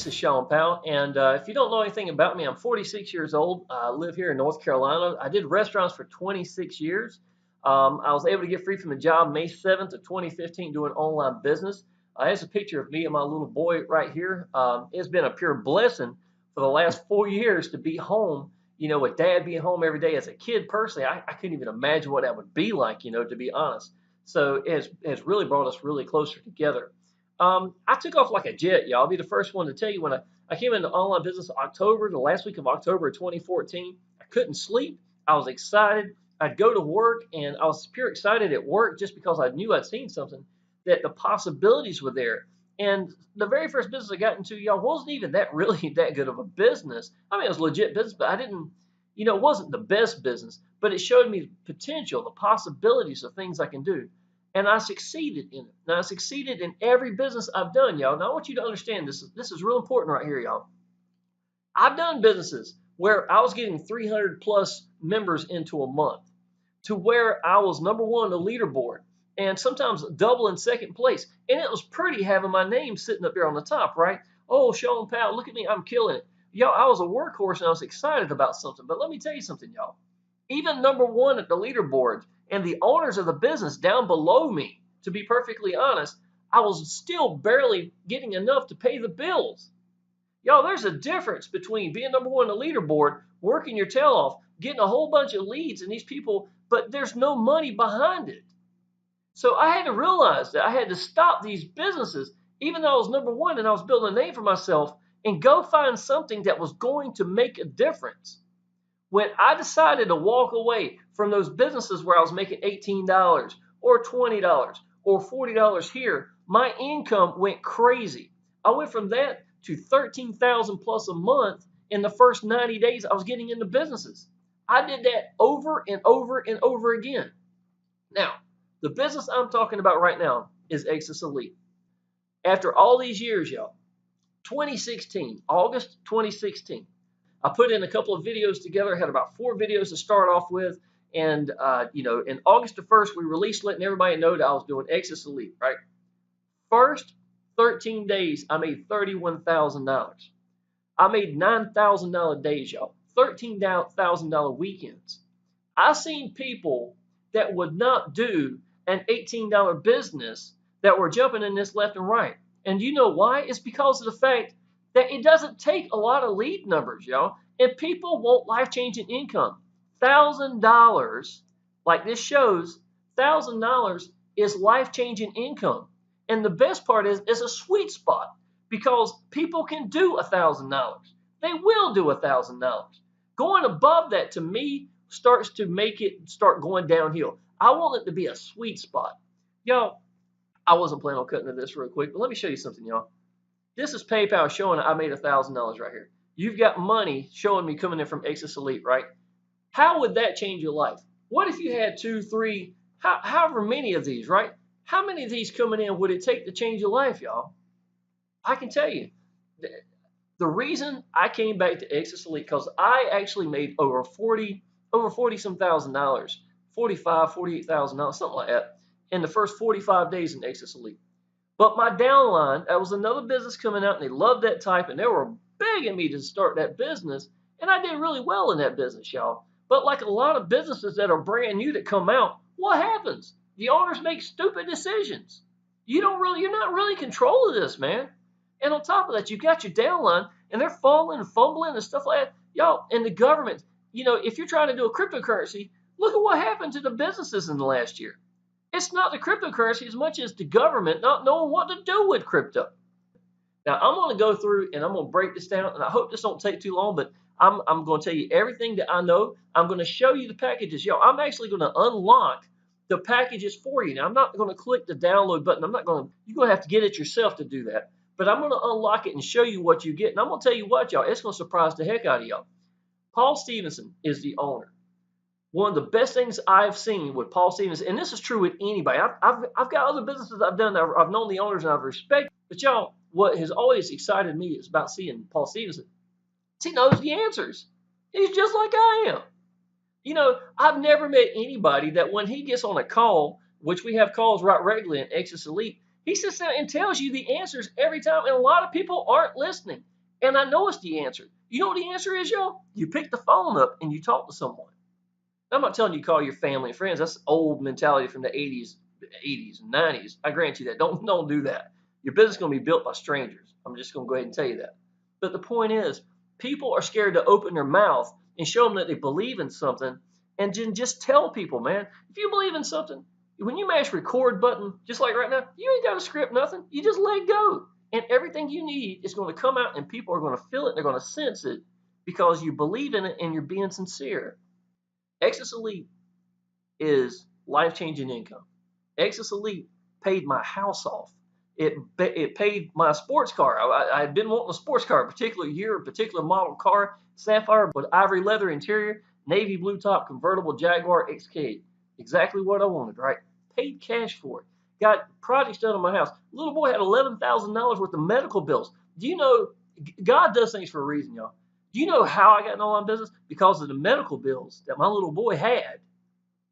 this is Shawn Powell, and if you don't know anything about me, I'm 46 years old. I live here in North Carolina. I did restaurants for 26 years. I was able to get free from the job May 7th of 2015 doing online business. Here's a picture of me and my little boy right here. It's been a pure blessing for the last 4 years to be home, with dad being home every day. As a kid, personally, I couldn't even imagine what that would be like, to be honest. So it's really brought us really closer together. I took off like a jet, y'all. I'll be the first one to tell you when I came into online business October, the last week of October of 2014. I couldn't sleep. I was excited. I'd go to work, and I was pure excited at work just because I knew I'd seen something, that the possibilities were there. And the very first business I got into, y'all, wasn't even that really that good of a business. I mean, it was legit business, but I didn't, it wasn't the best business, but it showed me the potential, the possibilities of things I can do. And I succeeded in it. Now, I succeeded in every business I've done, y'all. Now, I want you to understand this is real important right here, y'all. I've done businesses where I was getting 300 plus members into a month, to where I was number one on the leaderboard, and sometimes double in second place. And it was pretty having my name sitting up there on the top, right? Oh, Shawn Powell, look at me, I'm killing it. Y'all, I was a workhorse and I was excited about something. But let me tell you something, y'all. Even number one at the leaderboard and the owners of the business down below me, to be perfectly honest, I was still barely getting enough to pay the bills. Y'all, there's a difference between being number one on the leaderboard, working your tail off, getting a whole bunch of leads and these people, but there's no money behind it. So I had to realize that I had to stop these businesses, even though I was number one and I was building a name for myself, and go find something that was going to make a difference. When I decided to walk away from those businesses where I was making $18 or $20 or $40 here, my income went crazy. I went from that to $13,000 plus a month in the first 90 days I was getting into businesses. I did that over and over and over again. Now, the business I'm talking about right now is Exitus Elite. After all these years, y'all, 2016, August 2016, I put in a couple of videos together. I had about 4 videos to start off with. And, in August the 1st, we released letting everybody know that I was doing Exitus Elite, right? First 13 days, I made $31,000. I made $9,000 days, y'all. $13,000 weekends. I seen people that would not do an $18 business that were jumping in this left and right. And you know why? It's because of the fact that it doesn't take a lot of lead numbers, y'all. And people want life-changing income. $1,000, like this shows, $1,000 is life-changing income. And the best part is, it's a sweet spot because people can do $1,000. They will do $1,000. Going above that, to me, starts to make it start going downhill. I want it to be a sweet spot. Y'all, I wasn't planning on cutting to this real quick, but let me show you something, y'all. This is PayPal showing I made $1,000 right here. You've got money showing me coming in from Exitus Elite, right? How would that change your life? What if you had 2, 3, however many of these, right? How many of these coming in would it take to change your life, y'all? I can tell you. The reason I came back to Exitus Elite, because I actually made over 40 some thousand dollars, $45,000, $48,000, something like that, in the first 45 days in Exitus Elite. But my downline, that was another business coming out, and they loved that type, and they were begging me to start that business, and I did really well in that business, y'all. But like a lot of businesses that are brand new that come out, what happens? The owners make stupid decisions. You're not really in control of this, man. And on top of that, you've got your downline, and they're falling and fumbling and stuff like that. Y'all, and the government, if you're trying to do a cryptocurrency, look at what happened to the businesses in the last year. It's not the cryptocurrency as much as the government not knowing what to do with crypto. Now, I'm going to go through and I'm going to break this down, and I hope this don't take too long, but I'm going to tell you everything that I know. I'm going to show you the packages. Yo, I'm actually going to unlock the packages for you. Now, I'm not going to click the download button. You're going to have to get it yourself to do that. But I'm going to unlock it and show you what you get. And I'm going to tell you what, y'all, it's going to surprise the heck out of y'all. Paul Stevenson is the owner. One of the best things I've seen with Paul Stevenson, and this is true with anybody. I've got other businesses I've done that I've known the owners and I've respected. But y'all, what has always excited me is about seeing Paul Stevenson. He knows the answers. He's just like I am. I've never met anybody that when he gets on a call, which we have calls right regularly in Exitus Elite, He sits there and tells you the answers every time, and a lot of people aren't listening. And I know it's the answer. You know what the answer is, y'all? You pick the phone up and you talk to someone. I'm not telling you to call your family and friends. That's old mentality from the 80s and 90s. I grant you that. Don't do that. Your business is going to be built by strangers. I'm just going to go ahead and tell you that. But the point is, people are scared to open their mouth and show them that they believe in something, and then just tell people, man, if you believe in something, when you mash record button, just like right now, you ain't got to script nothing. You just let go. And everything you need is going to come out, and people are going to feel it. They're going to sense it because you believe in it and you're being sincere. Exitus Elite is life-changing income. Exitus Elite paid my house off. It paid my sports car. I had been wanting a sports car, a particular year, a particular model car, sapphire with ivory leather interior, navy blue top, convertible Jaguar XK. Exactly what I wanted, right? Paid cash for it. Got projects done on my house. Little boy had $11,000 worth of medical bills. Do you know God does things for a reason, y'all? Do you know how I got in online business? Because of the medical bills that my little boy had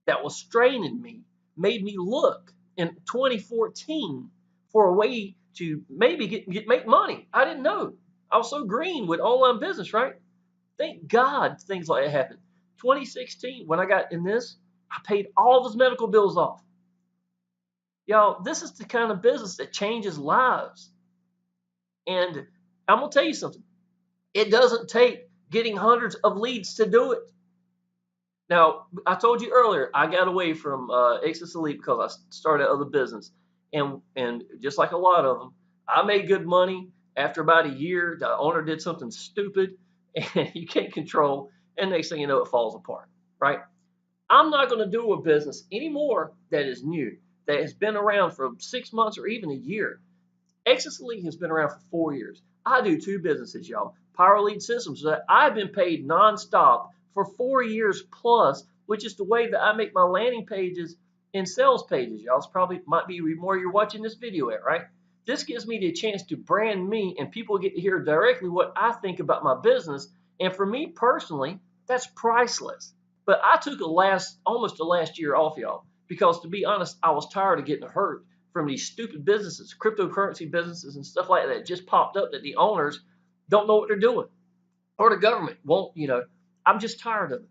that was straining me, made me look in 2014 for a way to maybe make money. I didn't know. I was so green with online business, right? Thank God things like that happened. 2016, when I got in this, I paid all those medical bills off. Y'all, this is the kind of business that changes lives. And I'm going to tell you something. It doesn't take getting hundreds of leads to do it. Now, I told you earlier, I got away from Exitus Elite because I started other business. And just like a lot of them, I made good money. After about a year, the owner did something stupid and you can't control. And next thing you know, it falls apart, right? I'm not going to do a business anymore that is new, that has been around for 6 months or even a year. Exitus Elite has been around for 4 years. I do 2 businesses, y'all. Power Lead Systems that I've been paid nonstop for 4 years plus, which is the way that I make my landing pages and sales pages. Y'all, it's probably might be more you're watching this video at, right? This gives me the chance to brand me, and people get to hear directly what I think about my business. And for me personally, that's priceless. But I took almost the last year off, y'all, because to be honest, I was tired of getting hurt from these stupid businesses, cryptocurrency businesses and stuff like that just popped up that the owners don't know what they're doing, or the government won't, I'm just tired of it.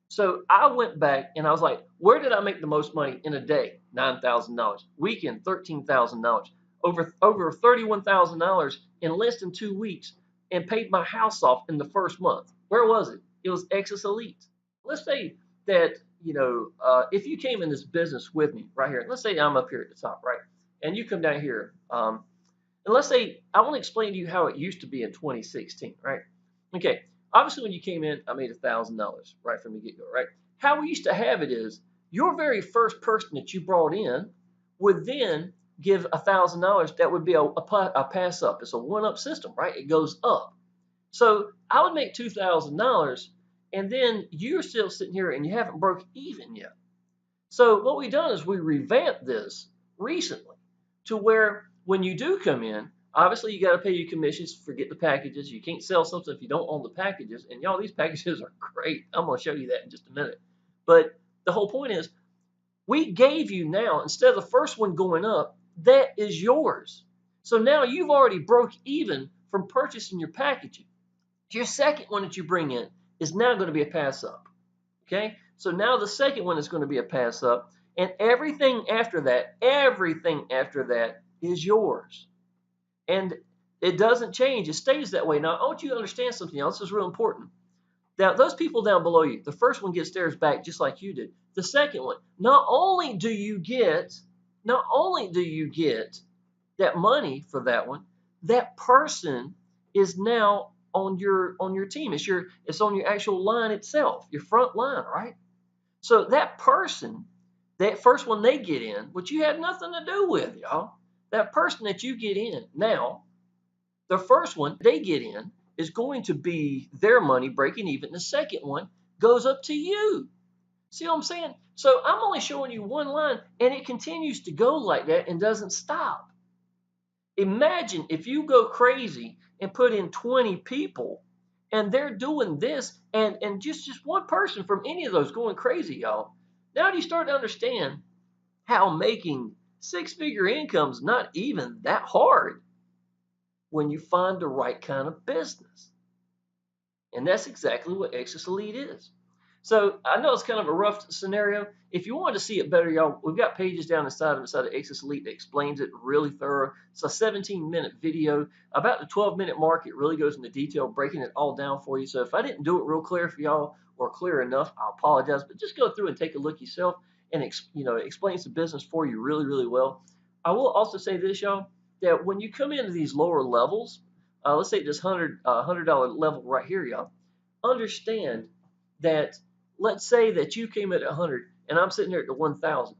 So I went back and I was like, where did I make the most money in a day? $9,000. Weekend, $13,000. Over $31,000 in less than 2 weeks, and paid my house off in the first month. Where was it? It was Exitus Elite. Let's say that, if you came in this business with me right here, let's say I'm up here at the top, right? And you come down here, and let's say I want to explain to you how it used to be in 2016, right? Okay, obviously when you came in, I made $1,000 right from the get-go, right? How we used to have it is your very first person that you brought in would then give $1,000. That would be a pass up. It's a one-up system, right? It goes up. So I would make $2,000, and then you're still sitting here and you haven't broke even yet. So what we've done is we revamped this recently to where when you do come in, obviously you got to pay your commissions. Forget the packages. You can't sell something if you don't own the packages. And y'all, these packages are great. I'm going to show you that in just a minute. But the whole point is we gave you now, instead of the first one going up, that is yours. So now you've already broke even from purchasing your packaging. Your second one that you bring in is now going to be a pass up. Okay? So now the second one is going to be a pass up, and everything after that is yours. And it doesn't change. It stays that way. Now, I want you to understand something else. This is real important. Now, those people down below you, the first one gets theirs back just like you did. The second one, not only do you get that money for that one, that person is now on your team. It's on your actual line itself, your front line, right? So that person, that first one they get in, which you had nothing to do with, y'all. That person that you get in now, the first one they get in is going to be their money breaking even. The second one goes up to you. See what I'm saying? So I'm only showing you one line, and it continues to go like that and doesn't stop. Imagine if you go crazy and put in 20 people, and they're doing this, and just one person from any of those going crazy, y'all. Now do you start to understand how making Six-figure income's not even that hard when you find the right kind of business. And that's exactly what Exitus Elite is. So I know it's kind of a rough scenario. If you want to see it better, y'all, we've got pages down inside of Exitus Elite that explains it really thorough. It's a 17-minute video. About the 12-minute mark, it really goes into detail, breaking it all down for you. So if I didn't do it real clear for y'all or clear enough, I apologize. But just go through and take a look yourself, and it explains the business for you really, really well. I will also say this, y'all, that when you come into these lower levels, let's say this $100 level right here, y'all, understand that, let's say that you came at 100 and I'm sitting there at the 1,000.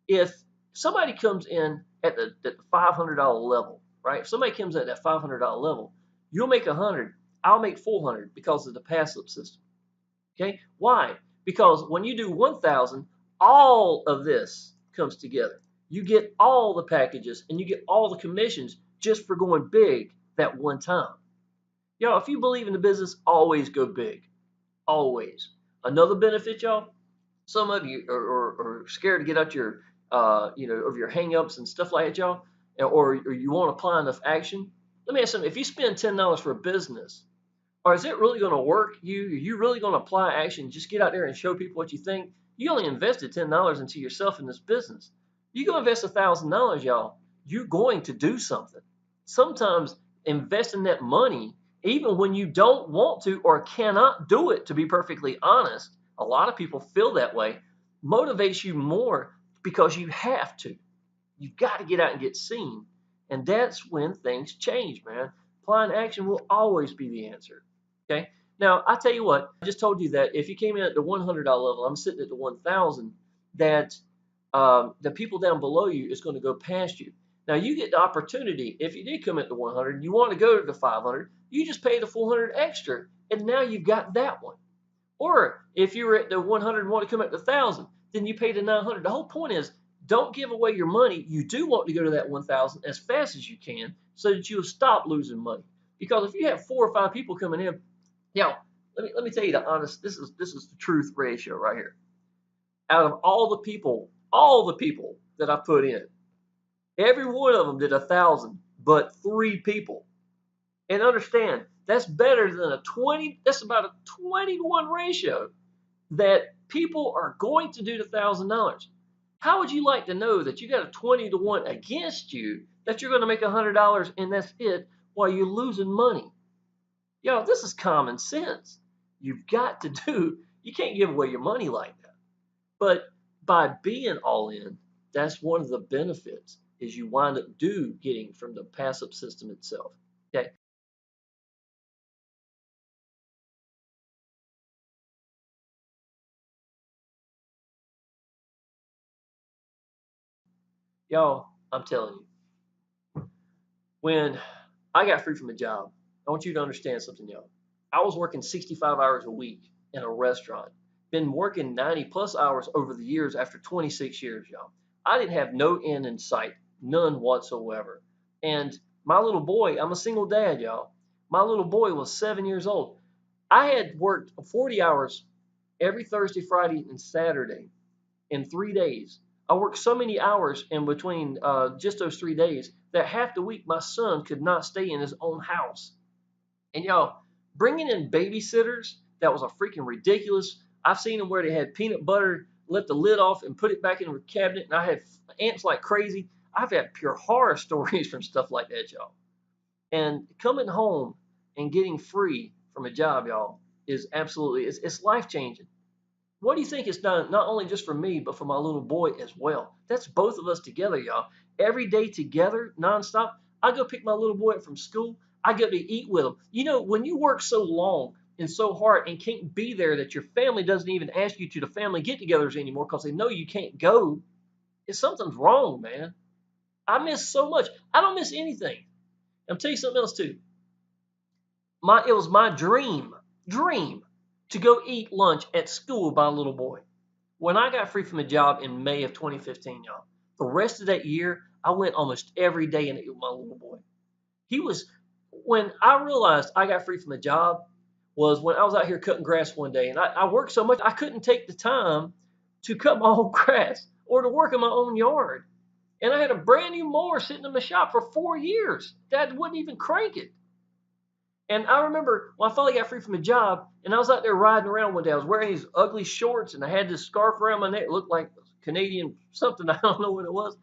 If somebody comes in at the $500 level, right? If somebody comes at that $500 level, you'll make 100, I'll make 400 because of the pass-up system. Okay? Why? Because when you do 1,000, all of this comes together. You get all the packages and you get all the commissions just for going big that one time. Y'all, if you believe in the business, always go big. Always. Another benefit, y'all, some of you are scared to get out your, of your hang-ups and stuff like that, y'all, or you won't apply enough action. Let me ask you something. If you spend $10 for a business, or is it really going to work? Are you really going to apply action? Just get out there and show people what you think? You only invested $10 into yourself in this business. You go invest $1,000, y'all, you're going to do something. Sometimes investing that money, even when you don't want to or cannot do it, to be perfectly honest, a lot of people feel that way, motivates you more because you have to. You've got to get out and get seen. And that's when things change, man. Applying action will always be the answer. Okay? Now, I tell you what, I just told you that if you came in at the $100 level, I'm sitting at the 1,000, that the people down below you is going to go past you. Now, you get the opportunity, if you did come at the 100 and you want to go to the 500, you just pay the 400 extra, and now you've got that one. Or if you were at the 100 and want to come at the 1,000, then you pay the 900. The whole point is, don't give away your money. You do want to go to that 1,000 as fast as you can so that you'll stop losing money. Because if you have 4 or 5 people coming in, let me tell you the honest, this is the truth ratio right here. Out of all the people that I put in, every one of them did 1,000, but 3 people. And understand, that's better than that's about a 20-to-1 ratio that people are going to do the $1,000. How would you like to know that you got a 20-to-1 against you, that you're going to make $100 and that's it, while you're losing money? This is common sense. You can't give away your money like that. But by being all in, that's one of the benefits, is you wind up getting from the passive system itself. Okay. Y'all, I'm telling you, when I got free from a job, I want you to understand something, y'all. I was working 65 hours a week in a restaurant. Been working 90 plus hours over the years after 26 years, y'all. I didn't have no end in sight, none whatsoever. And my little boy, I'm a single dad, y'all. My little boy was 7 years old. I had worked 40 hours every Thursday, Friday, and Saturday in 3 days. I worked so many hours in between just those 3 days that half the week my son could not stay in his own house. And y'all, bringing in babysitters, that was a freaking ridiculous. I've seen them where they had peanut butter, let the lid off and put it back in the cabinet, and I had ants like crazy. I've had pure horror stories from stuff like that, y'all. And coming home and getting free from a job, y'all, is absolutely, it's life-changing. What do you think it's done, not only just for me, but for my little boy as well? That's both of us together, y'all. Every day together, nonstop. I go pick my little boy up from school. I go to eat with him. When you work so long and so hard and can't be there, that your family doesn't even ask you to the family get-togethers anymore because they know you can't go, something's wrong, man. I miss so much. I don't miss anything. I'll tell you something else too. It was my dream to go eat lunch at school with my little boy. When I got free from a job in May of 2015, y'all, the rest of that year, I went almost every day and ate with my little boy. When I realized I got free from a job, was when I was out here cutting grass one day, and I worked so much I couldn't take the time to cut my own grass or to work in my own yard. And I had a brand new mower sitting in my shop for 4 years. Dad wouldn't even crank it. And I remember when I finally got free from a job, and I was out there riding around one day. I was wearing these ugly shorts, and I had this scarf around my neck. It looked like Canadian something. I don't know what it was.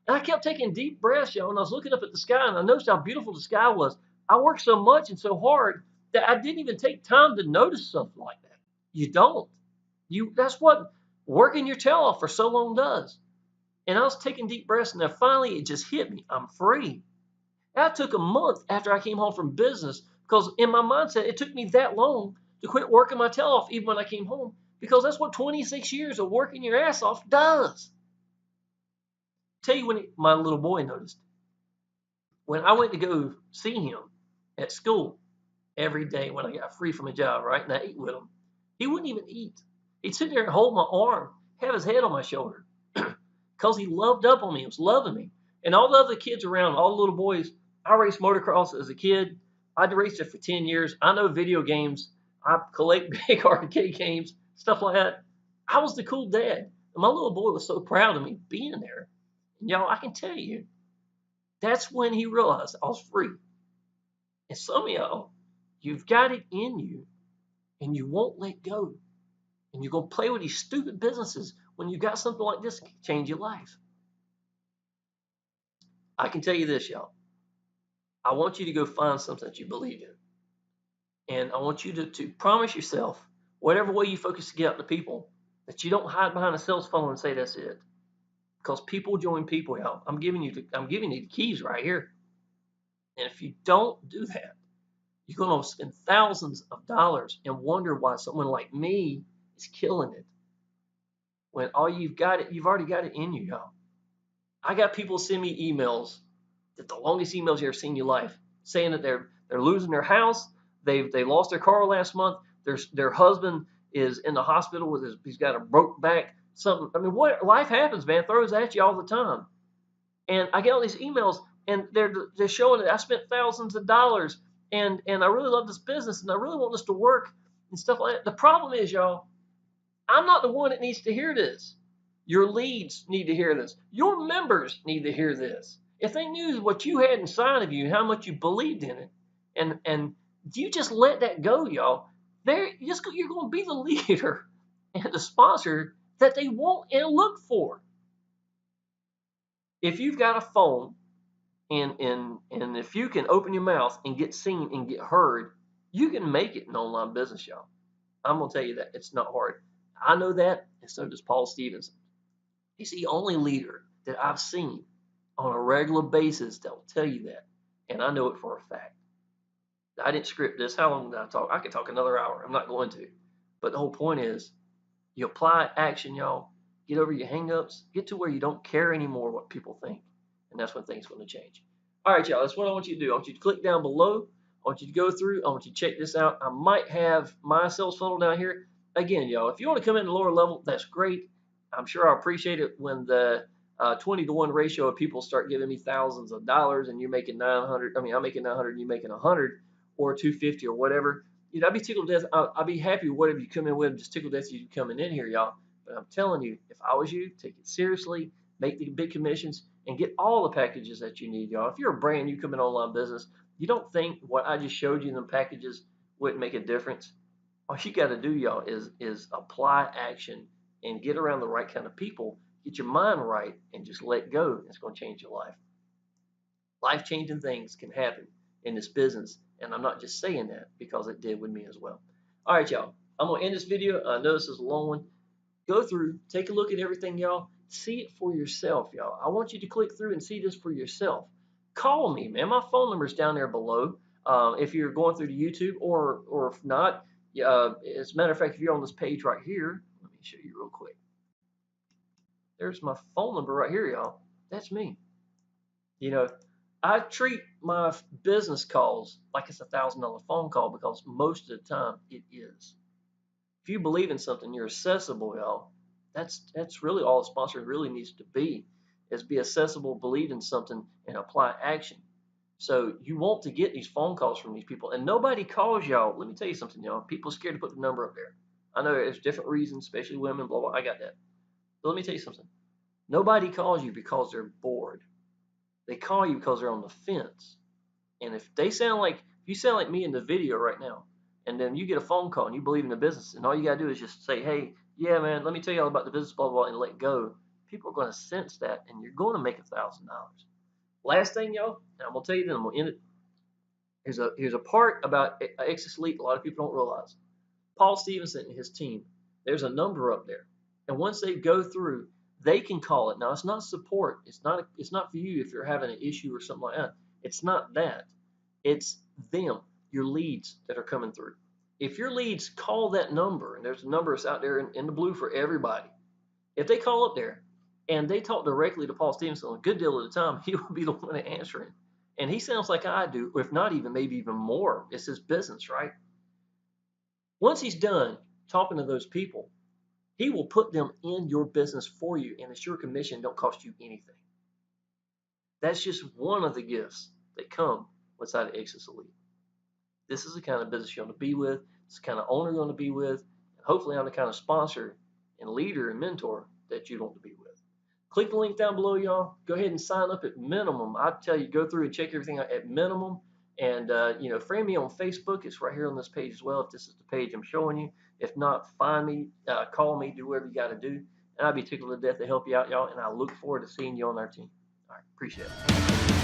And I kept taking deep breaths, y'all, and I was looking up at the sky, and I noticed how beautiful the sky was. I worked so much and so hard that I didn't even take time to notice something like that. You don't. That's what working your tail off for so long does. And I was taking deep breaths, and then finally it just hit me. I'm free. That took a month after I came home from business because in my mindset, it took me that long to quit working my tail off even when I came home because that's what 26 years of working your ass off does. Tell you when my little boy noticed. When I went to go see him at school every day when I got free from a job, right, and I ate with him, he wouldn't even eat. He'd sit there and hold my arm, have his head on my shoulder because he loved up on me. He was loving me. And all the other kids around, all the little boys, I raced motocross as a kid. I'd raced it for 10 years. I know video games. I collect big arcade games, stuff like that. I was the cool dad. And my little boy was so proud of me being there. And y'all, I can tell you, that's when he realized I was free. And some of y'all, you've got it in you and you won't let go. And you're going to play with these stupid businesses when you got something like this change your life. I can tell you this, y'all. I want you to go find something that you believe in. And I want you to promise yourself, whatever way you focus to get out to people, that you don't hide behind a sales funnel and say that's it. Because people join people, y'all. I'm giving you the keys right here. And if you don't do that, you're going to spend thousands of dollars and wonder why someone like me is killing it. When all you've already got it in you, y'all. I got people send me emails, that the longest emails you ever seen in your life, saying that they're losing their house, they lost their car last month, their husband is in the hospital he's got a broke back, something. I mean, what life happens, man, throws at you all the time. And I get all these emails, and they're showing that I spent thousands of dollars, and I really love this business, and I really want this to work and stuff like that. The problem is, y'all, I'm not the one that needs to hear this. Your leads need to hear this. Your members need to hear this. If they knew what you had inside of you, how much you believed in it, and you just let that go, y'all, you're going to be the leader and the sponsor that they want and look for. If you've got a phone and if you can open your mouth and get seen and get heard, you can make it in online business, y'all. I'm going to tell you that. It's not hard. I know that, and so does Paul Stevenson. He's the only leader that I've seen on a regular basis that will tell you that, and I know it for a fact. I didn't script this. How long did I talk? I could talk another hour. I'm not going to. But the whole point is, you apply action, y'all. Get over your hang-ups. Get to where you don't care anymore what people think, and that's when things are going to change. All right, y'all, that's what I want you to do. I want you to click down below. I want you to go through. I want you to check this out. I might have my sales funnel down here. Again, y'all, if you want to come in at a lower level, that's great. I'm sure I'll appreciate it when the 20-to-1 ratio of people start giving me thousands of dollars and you're making 900. I mean, I'm making 900 and you're making 100 or 250 or whatever. You know, I'd be tickled to death. I'll be happy with whatever you come in with. I'm just tickled to death you coming in here, y'all. But I'm telling you, if I was you, take it seriously, make the big commissions, and get all the packages that you need, y'all. If you're a brand new coming online business, you don't think what I just showed you in the packages wouldn't make a difference? All you got to do, y'all, is apply action and get around the right kind of people, get your mind right, and just let go. It's going to change your life. Life-changing things can happen in this business, and I'm not just saying that because it did with me as well. All right, y'all. I'm going to end this video. I know this is a long one. Go through, take a look at everything, y'all. See it for yourself, y'all. I want you to click through and see this for yourself. Call me, man. My phone number is down there below. If you're going through to YouTube, or if not, as a matter of fact, if you're on this page right here, let me show you real quick. There's my phone number right here, y'all. That's me. You know, I treat my business calls like it's $1,000 phone call because most of the time it is. If you believe in something, you're accessible, y'all. That's really all a sponsor really needs to be, is be accessible, believe in something, and apply action. So you want to get these phone calls from these people, and nobody calls y'all. Let me tell you something, y'all. People are scared to put the number up there. I know there's different reasons, especially women, blah, blah. I got that. But let me tell you something. Nobody calls you because they're bored. They call you because they're on the fence. And if you sound like me in the video right now, and then you get a phone call and you believe in the business, and all you gotta do is just say, hey, yeah, man, let me tell you all about the business, blah, blah, blah, and let go. People are gonna sense that, and you're gonna make $1,000. Last thing, y'all, and I'm gonna tell you, then I'm gonna end it. Here's a part about Exitus Elite a lot of people don't realize. Paul Stevenson and his team, there's a number up there, and once they go through, they can call it. Now, it's not support. It's not for you if you're having an issue or something like that. It's not that. It's them, your leads that are coming through. If your leads call that number, and there's a number that's out there in the blue for everybody, if they call up there and they talk directly to Paul Stevenson a good deal of the time, he will be the one answering. And he sounds like I do, if not even, maybe even more. It's his business, right? Once he's done talking to those people, he will put them in your business for you, and it's your commission, don't cost you anything. That's just one of the gifts that come inside of Exitus Elite. This is the kind of business you want to be with. It's the kind of owner you want to be with. And hopefully I'm the kind of sponsor and leader and mentor that you want to be with. Click the link down below, y'all. Go ahead and sign up at minimum. I tell you, go through and check everything out at minimum. And, friend me on Facebook. It's right here on this page as well, if this is the page I'm showing you. If not, find me, call me, do whatever you got to do. And I'll be tickled to death to help you out, y'all. And I look forward to seeing you on our team. All right, appreciate it.